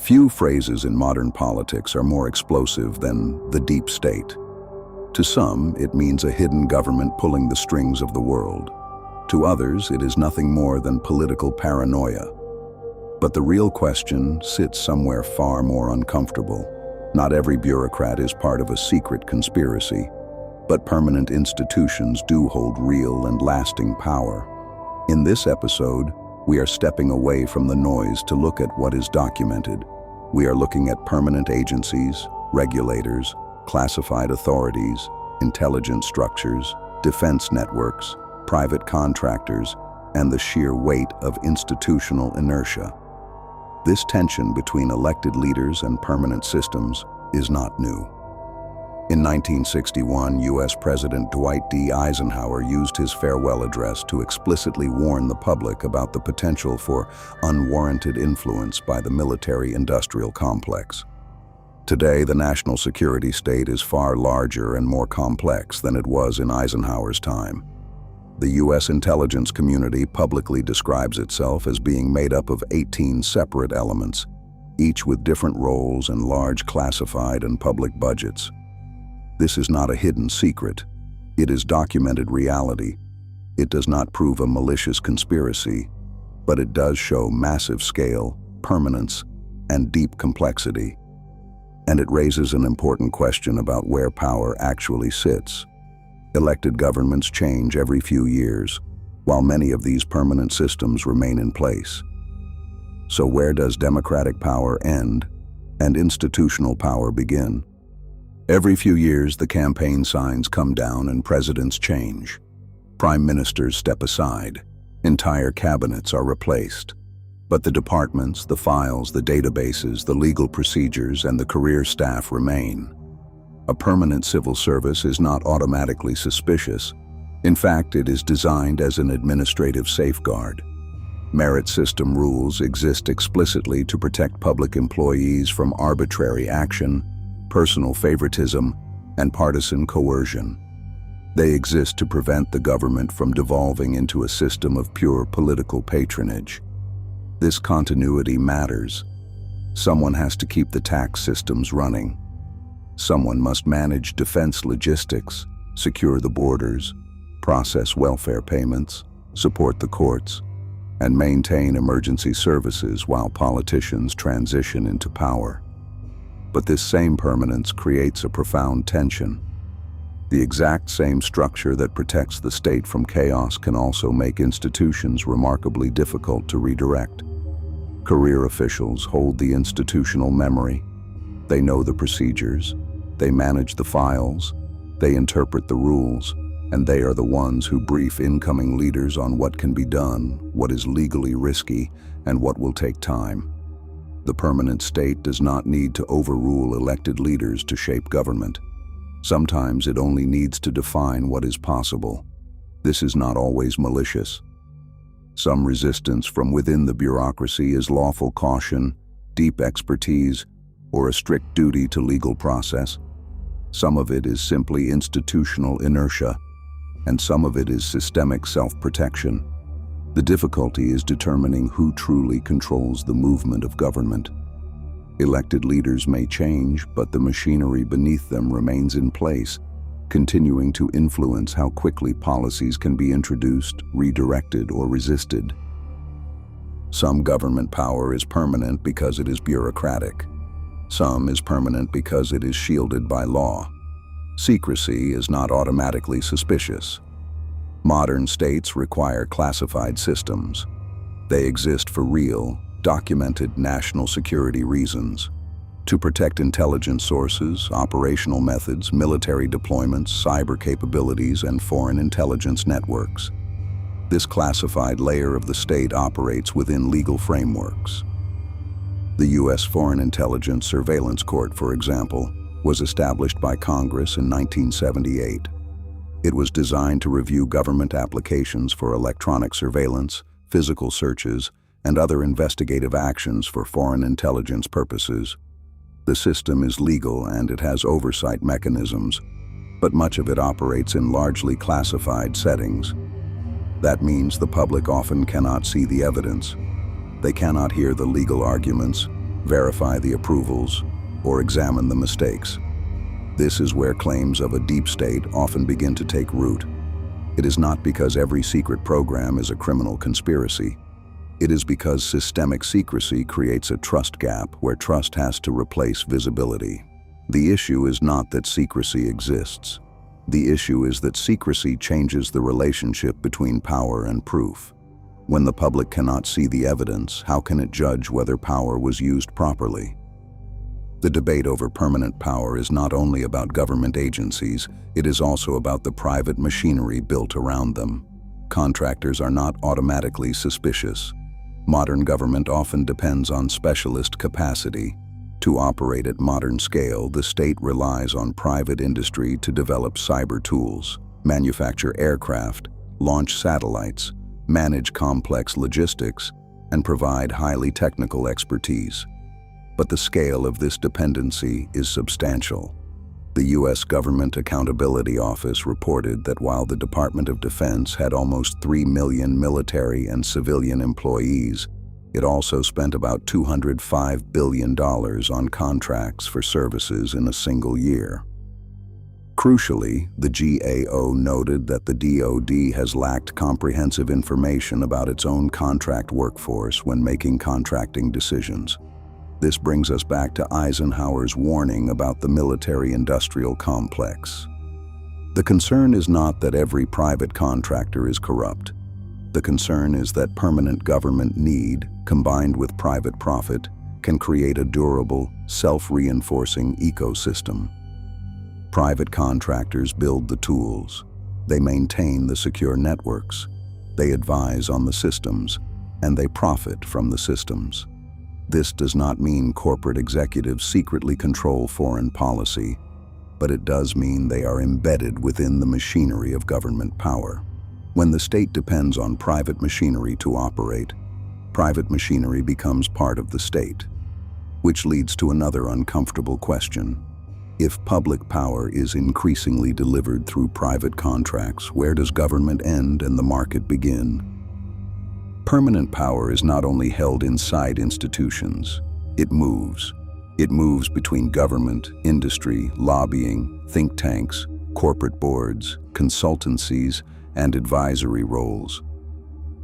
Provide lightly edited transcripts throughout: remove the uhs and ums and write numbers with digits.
Few phrases in modern politics are more explosive than the deep state. To some, it means a hidden government pulling the strings of the world. To others, it is nothing more than political paranoia. But the real question sits somewhere far more uncomfortable. Not every bureaucrat is part of a secret conspiracy, but permanent institutions do hold real and lasting power. In this episode, we are stepping away from the noise to look at what is documented. We are looking at permanent agencies, regulators, classified authorities, intelligence structures, defense networks, private contractors, and the sheer weight of institutional inertia. This tension between elected leaders and permanent systems is not new. In 1961, U.S. President Dwight D. Eisenhower used his farewell address to explicitly warn the public about the potential for unwarranted influence by the military-industrial complex. Today, the national security state is far larger and more complex than it was in Eisenhower's time. The U.S. intelligence community publicly describes itself as being made up of 18 separate elements, each with different roles and large classified and public budgets. This is not a hidden secret. It is documented reality. It does not prove a malicious conspiracy, but it does show massive scale, permanence, and deep complexity. And it raises an important question about where power actually sits. Elected governments change every few years, while many of these permanent systems remain in place. So where does democratic power end and institutional power begin? Every few years, the campaign signs come down and presidents change. Prime ministers step aside. Entire cabinets are replaced. But the departments, the files, the databases, the legal procedures, and the career staff remain. A permanent civil service is not automatically suspicious. In fact, it is designed as an administrative safeguard. Merit system rules exist explicitly to protect public employees from arbitrary action, personal favoritism, and partisan coercion. They exist to prevent the government from devolving into a system of pure political patronage. This continuity matters. Someone has to keep the tax systems running. Someone must manage defense logistics, secure the borders, process welfare payments, support the courts, and maintain emergency services while politicians transition into power. But this same permanence creates a profound tension. The exact same structure that protects the state from chaos can also make institutions remarkably difficult to redirect. Career officials hold the institutional memory. They know the procedures, they manage the files, they interpret the rules, and they are the ones who brief incoming leaders on what can be done, what is legally risky, and what will take time. The permanent state does not need to overrule elected leaders to shape government. Sometimes it only needs to define what is possible. This is not always malicious. Some resistance from within the bureaucracy is lawful caution, deep expertise, or a strict duty to legal process. Some of it is simply institutional inertia, and some of it is systemic self-protection. The difficulty is determining who truly controls the movement of government. Elected leaders may change, but the machinery beneath them remains in place, continuing to influence how quickly policies can be introduced, redirected, or resisted. Some government power is permanent because it is bureaucratic. Some is permanent because it is shielded by law. Secrecy is not automatically suspicious. Modern states require classified systems. They exist for real, documented national security reasons. To protect intelligence sources, operational methods, military deployments, cyber capabilities, and foreign intelligence networks. This classified layer of the state operates within legal frameworks. The U.S. Foreign Intelligence Surveillance Court, for example, was established by Congress in 1978. It was designed to review government applications for electronic surveillance, physical searches, and other investigative actions for foreign intelligence purposes. The system is legal and it has oversight mechanisms, but much of it operates in largely classified settings. That means the public often cannot see the evidence. They cannot hear the legal arguments, verify the approvals, or examine the mistakes. This is where claims of a deep state often begin to take root. It is not because every secret program is a criminal conspiracy. It is because systemic secrecy creates a trust gap where trust has to replace visibility. The issue is not that secrecy exists. The issue is that secrecy changes the relationship between power and proof. When the public cannot see the evidence, how can it judge whether power was used properly? The debate over permanent power is not only about government agencies, it is also about the private machinery built around them. Contractors are not automatically suspicious. Modern government often depends on specialist capacity. To operate at modern scale, the state relies on private industry to develop cyber tools, manufacture aircraft, launch satellites, manage complex logistics, and provide highly technical expertise. But the scale of this dependency is substantial. The U.S. Government Accountability Office reported that while the Department of Defense had almost 3 million military and civilian employees, it also spent about $205 billion on contracts for services in a single year. Crucially, the GAO noted that the DoD has lacked comprehensive information about its own contract workforce when making contracting decisions. This brings us back to Eisenhower's warning about the military-industrial complex. The concern is not that every private contractor is corrupt. The concern is that permanent government need, combined with private profit, can create a durable, self-reinforcing ecosystem. Private contractors build the tools. They maintain the secure networks. They advise on the systems, and they profit from the systems. This does not mean corporate executives secretly control foreign policy, but it does mean they are embedded within the machinery of government power. When the state depends on private machinery to operate, private machinery becomes part of the state, which leads to another uncomfortable question. If public power is increasingly delivered through private contracts, where does government end and the market begin? Permanent power is not only held inside institutions, it moves. It moves between government, industry, lobbying, think tanks, corporate boards, consultancies, and advisory roles.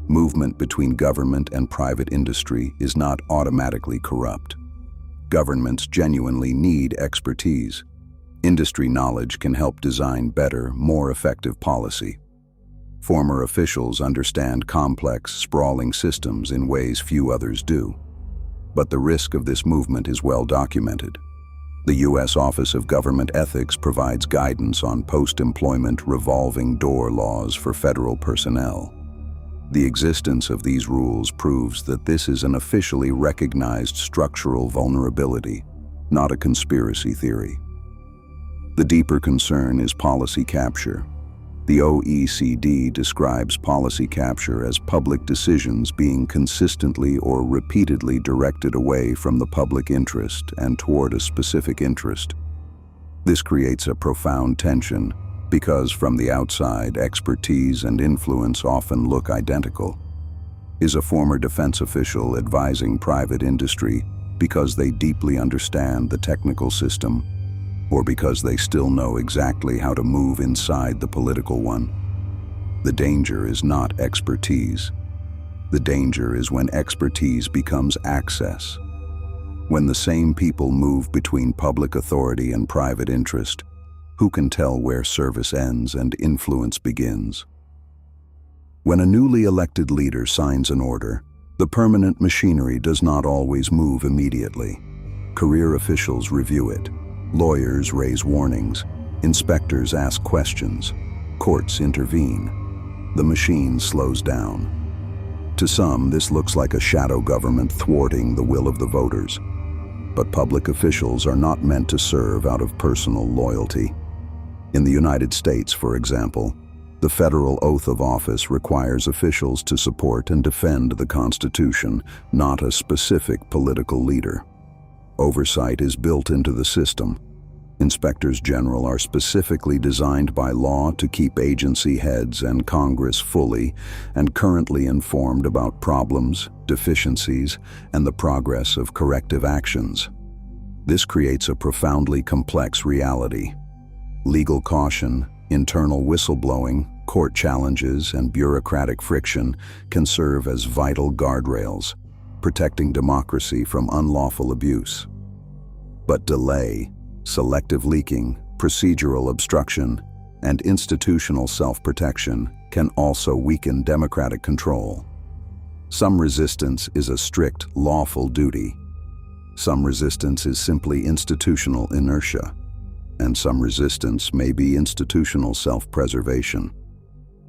Movement between government and private industry is not automatically corrupt. Governments genuinely need expertise. Industry knowledge can help design better, more effective policy. Former officials understand complex, sprawling systems in ways few others do. But the risk of this movement is well documented. The U.S. Office of Government Ethics provides guidance on post-employment revolving door laws for federal personnel. The existence of these rules proves that this is an officially recognized structural vulnerability, not a conspiracy theory. The deeper concern is policy capture. The OECD describes policy capture as public decisions being consistently or repeatedly directed away from the public interest and toward a specific interest. This creates a profound tension because from the outside, expertise and influence often look identical. Is a former defense official advising private industry because they deeply understand the technical system, or because they still know exactly how to move inside the political one? The danger is not expertise. The danger is when expertise becomes access. When the same people move between public authority and private interest, who can tell where service ends and influence begins? When a newly elected leader signs an order, the permanent machinery does not always move immediately. Career officials review it. Lawyers raise warnings, inspectors ask questions, courts intervene. The machine slows down. To some, this looks like a shadow government thwarting the will of the voters. But public officials are not meant to serve out of personal loyalty. In the United States, for example, the federal oath of office requires officials to support and defend the Constitution, not a specific political leader. Oversight is built into the system. Inspectors general are specifically designed by law to keep agency heads and Congress fully and currently informed about problems, deficiencies, and the progress of corrective actions. This creates a profoundly complex reality. Legal caution, internal whistleblowing, court challenges, and bureaucratic friction can serve as vital guardrails, protecting democracy from unlawful abuse. But delay, selective leaking, procedural obstruction, and institutional self-protection can also weaken democratic control. Some resistance is a strict, lawful duty. Some resistance is simply institutional inertia. And some resistance may be institutional self-preservation.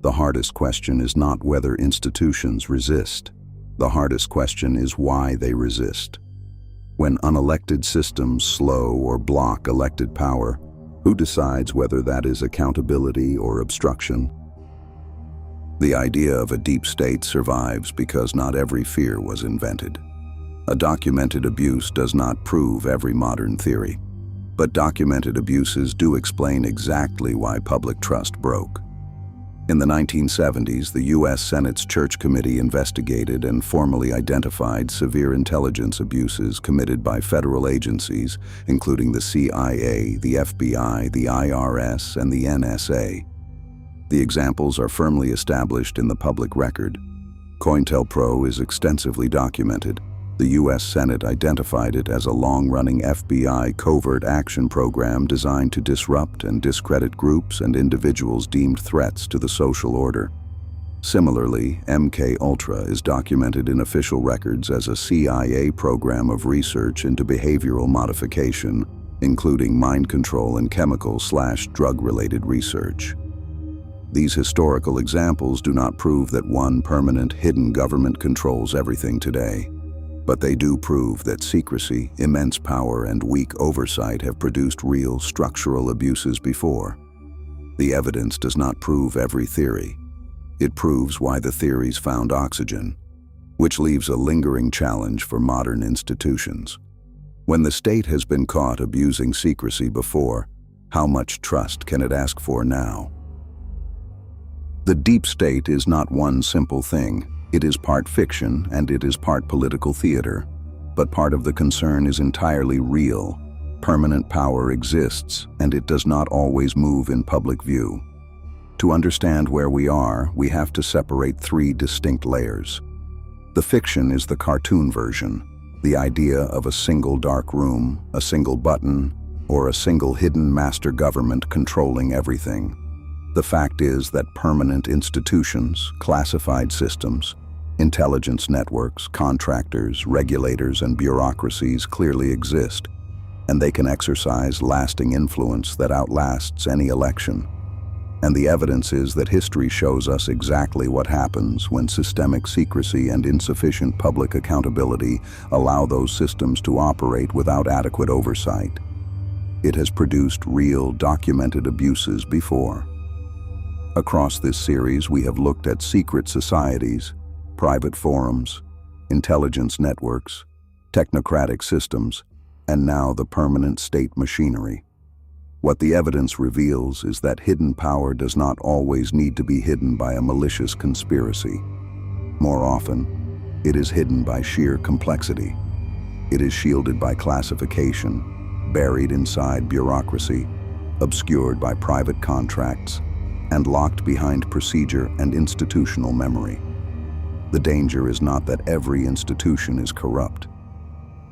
The hardest question is not whether institutions resist. The hardest question is why they resist. When unelected systems slow or block elected power, who decides whether that is accountability or obstruction? The idea of a deep state survives because not every fear was invented. A documented abuse does not prove every modern theory. But documented abuses do explain exactly why public trust broke. In the 1970s, the U.S. Senate's Church Committee investigated and formally identified severe intelligence abuses committed by federal agencies, including the CIA, the FBI, the IRS, and the NSA. The examples are firmly established in the public record. COINTELPRO is extensively documented. The U.S. Senate identified it as a long-running FBI covert action program designed to disrupt and discredit groups and individuals deemed threats to the social order. Similarly, MKUltra is documented in official records as a CIA program of research into behavioral modification, including mind control and chemical/drug-related research. These historical examples do not prove that one permanent, hidden government controls everything today. But they do prove that secrecy, immense power, and weak oversight have produced real structural abuses before. The evidence does not prove every theory. It proves why the theories found oxygen, which leaves a lingering challenge for modern institutions. When the state has been caught abusing secrecy before, how much trust can it ask for now? The deep state is not one simple thing. It is part fiction and it is part political theater, but part of the concern is entirely real. Permanent power exists, and it does not always move in public view. To understand where we are, we have to separate three distinct layers. The fiction is the cartoon version, the idea of a single dark room, a single button, or a single hidden master government controlling everything. The fact is that permanent institutions, classified systems, intelligence networks, contractors, regulators, and bureaucracies clearly exist, and they can exercise lasting influence that outlasts any election. And the evidence is that history shows us exactly what happens when systemic secrecy and insufficient public accountability allow those systems to operate without adequate oversight. It has produced real, documented abuses before. Across this series, we have looked at secret societies, private forums, intelligence networks, technocratic systems, and now the permanent state machinery. What the evidence reveals is that hidden power does not always need to be hidden by a malicious conspiracy. More often, it is hidden by sheer complexity. It is shielded by classification, buried inside bureaucracy, obscured by private contracts, and locked behind procedure and institutional memory. The danger is not that every institution is corrupt.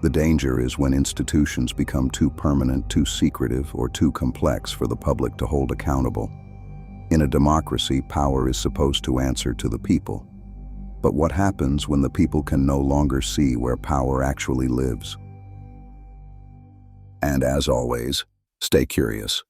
The danger is when institutions become too permanent, too secretive, or too complex for the public to hold accountable. In a democracy, power is supposed to answer to the people. But what happens when the people can no longer see where power actually lives? And as always, stay curious.